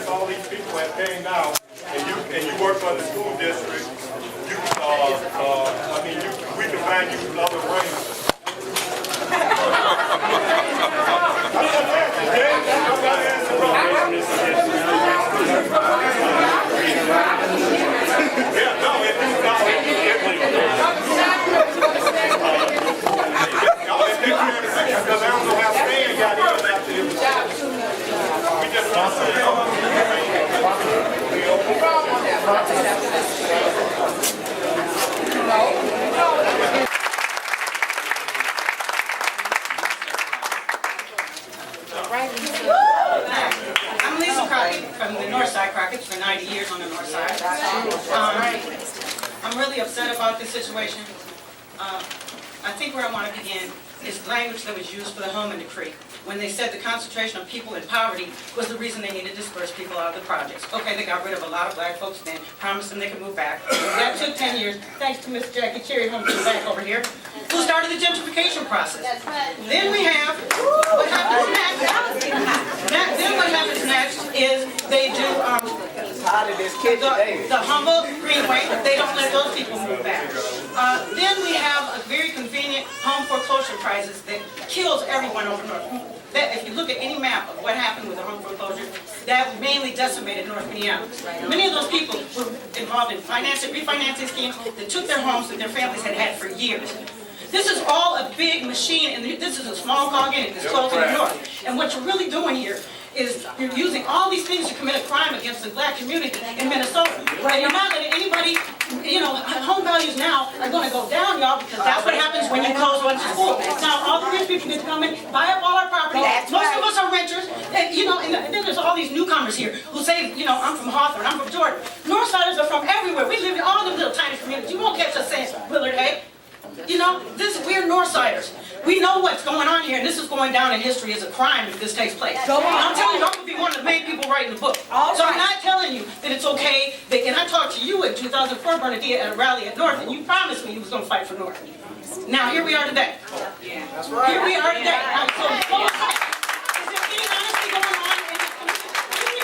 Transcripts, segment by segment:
interest all these people are paying now, and you work for the school district, we can find you other ways. Because I don't know how Stan got in after it. We just want to say, I'm Lisa Crockett from the North Side Crockett's for 90 years on the North Side. I'm really upset about this situation. I think where I want to begin is language that was used for the home in the creek when they said the concentration of people in poverty was the reason they needed to disperse people out of the projects. Okay, they got rid of a lot of black folks then, promised them they could move back. That took 10 years, thanks to Miss Jackie Cherry Home back over here, who started the gentrification process. Then we have, what happens next? Then what happens next is they do the Humboldt Greenway, they don't let those people move back. Then we have a very convenient home foreclosure crisis that kills everyone over North. If you look at any map of what happened with the home foreclosure, that mainly decimated North Minneapolis. Many of those people were involved in refinancing schemes that took their homes that their families had had for years. This is all a big machine, and this is a small cog in it that's closing the north. And what you're really doing here is you're using all these things to commit a crime against the black community in Minnesota. And you're not letting anybody, home values now are going to go down, y'all, because that's what happens when you close one school. Now, all the rich people get to come in, buy up all our property. Most of us are renters. And then there's all these newcomers here who say, I'm from Hawthorne, I'm from Jordan. Northsiders are from everywhere. We live in all the little tiny communities. You won't catch us saying Willard, hey. We're Northsiders. We know what's going on here, and this is going down in history as a crime if this takes place. And I'm telling you, I'm going to be one of the main people writing the book. So I'm not telling you that it's okay. And I talked to you in 2004, Bernadette, at a rally at North, and you promised me you was going to fight for North. Now, here we are today. That's right. Here we are today. So, is there any honesty going on in this community?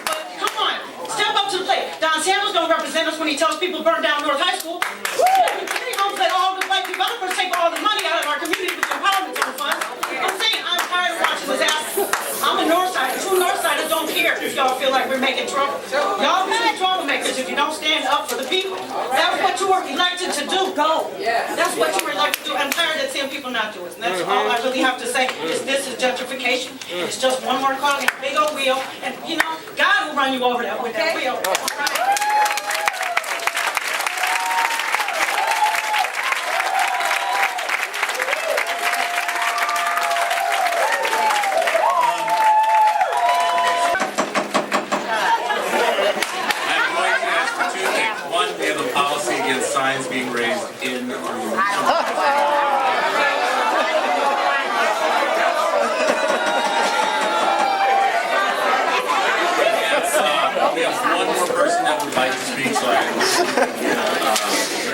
But come on, step up to the plate. Don Samuel's going to represent us when he tells people to burn down North High School. He hopes that all the white developers take all the money out of our community with empowerment funds. I'm saying I'm tired of watching this happen. I'm a Northsider. True Northsiders don't care if y'all feel like we're making trouble. Y'all be troublemakers if you don't stand up for the people. That's what you were elected to do. Go. That's what you were elected to do. I'm tired of seeing people not do it. And that's all I really have to say is this is gentrification. It's just one more cog in a big old wheel. And God will run you over that with that wheel. All right. Signs being raised in the room. We have one more person that would like to speak, so I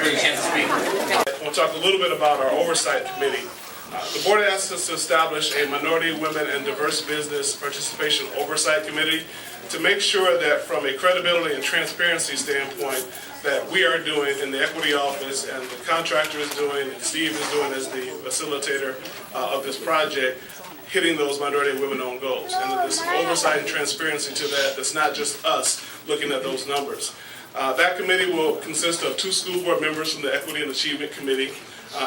give you a chance to speak. We'll talk a little bit about our oversight committee. The board asked us to establish a minority, women, and diverse business participation oversight committee to make sure that from a credibility and transparency standpoint that we are doing in the equity office and the contractor is doing and Steve is doing as the facilitator of this project, hitting those minority and women-owned goals. And there's some oversight and transparency to that. That's not just us looking at those numbers. That committee will consist of 2 school board members from the Equity and Achievement Committee,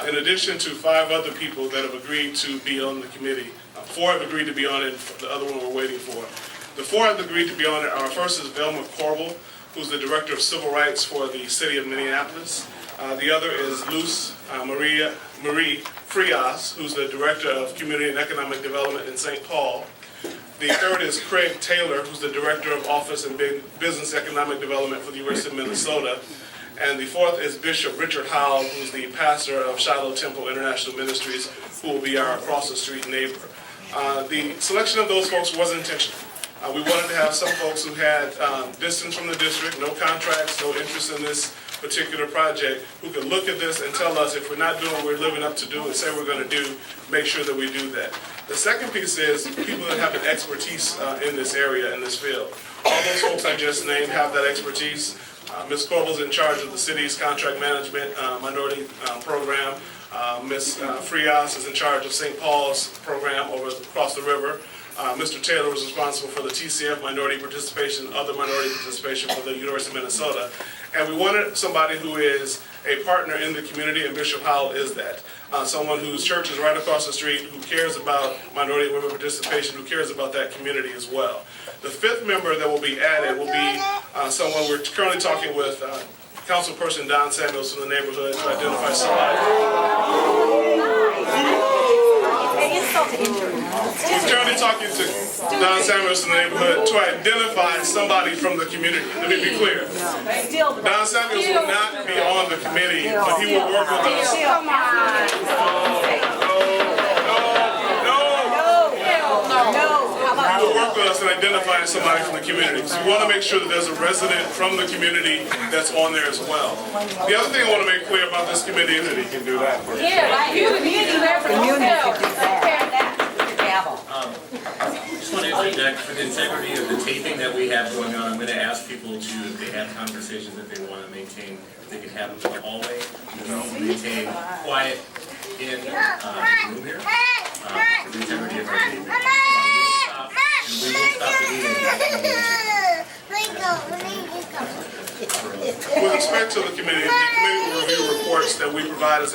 in addition to 5 other people that have agreed to be on the committee. 4 have agreed to be on it, the other one we're waiting for. The 4 have agreed to be on it. Our first is Velma Corbel, who's the Director of Civil Rights for the City of Minneapolis. The other is Luz Marie Frias, who's the Director of Community and Economic Development in St. Paul. The third is Craig Taylor, who's the Director of Office and Business Economic Development for the University of Minnesota. And the fourth is Bishop Richard Howell, who's the pastor of Shiloh Temple International Ministries, who will be our across-the-street neighbor. The selection of those folks was intentional. We wanted to have some folks who had distance from the district, no contracts, no interest in this particular project, who can look at this and tell us if we're not doing what we're living up to do and say we're going to do, make sure that we do that. The second piece is people that have an expertise in this area, in this field. All those folks I just named have that expertise. Ms. Corbell's in charge of the city's contract management minority program. Ms. Frias is in charge of St. Paul's program over across the river. Mr. Taylor was responsible for the TCF minority participation, other minority participation for the University of Minnesota. And we wanted somebody who is a partner in the community, and Bishop Howell is that. Someone whose church is right across the street, who cares about minority women participation, who cares about that community as well. The fifth member that will be added will be someone we're currently talking with, Councilperson Don Samuels from the neighborhood, to identify somebody. We're currently talking to Don Samuels from the neighborhood to identify somebody from the community. Let me be clear. Don Samuels will not be on the committee, but he will work with us. He will work with us in identifying somebody from the community. So we want to make sure that there's a resident from the community that's on there as well. The other thing I want to make clear about this committee is that he can do that for you. Just want to interject for the integrity of the taping that we have going on. I'm going to ask people to, if they have conversations that they want to maintain, they can have them in the hallway. Maintain quiet in the room here for the integrity of our taping. We will stop the meeting. With respect to the committee will review reports that we provide as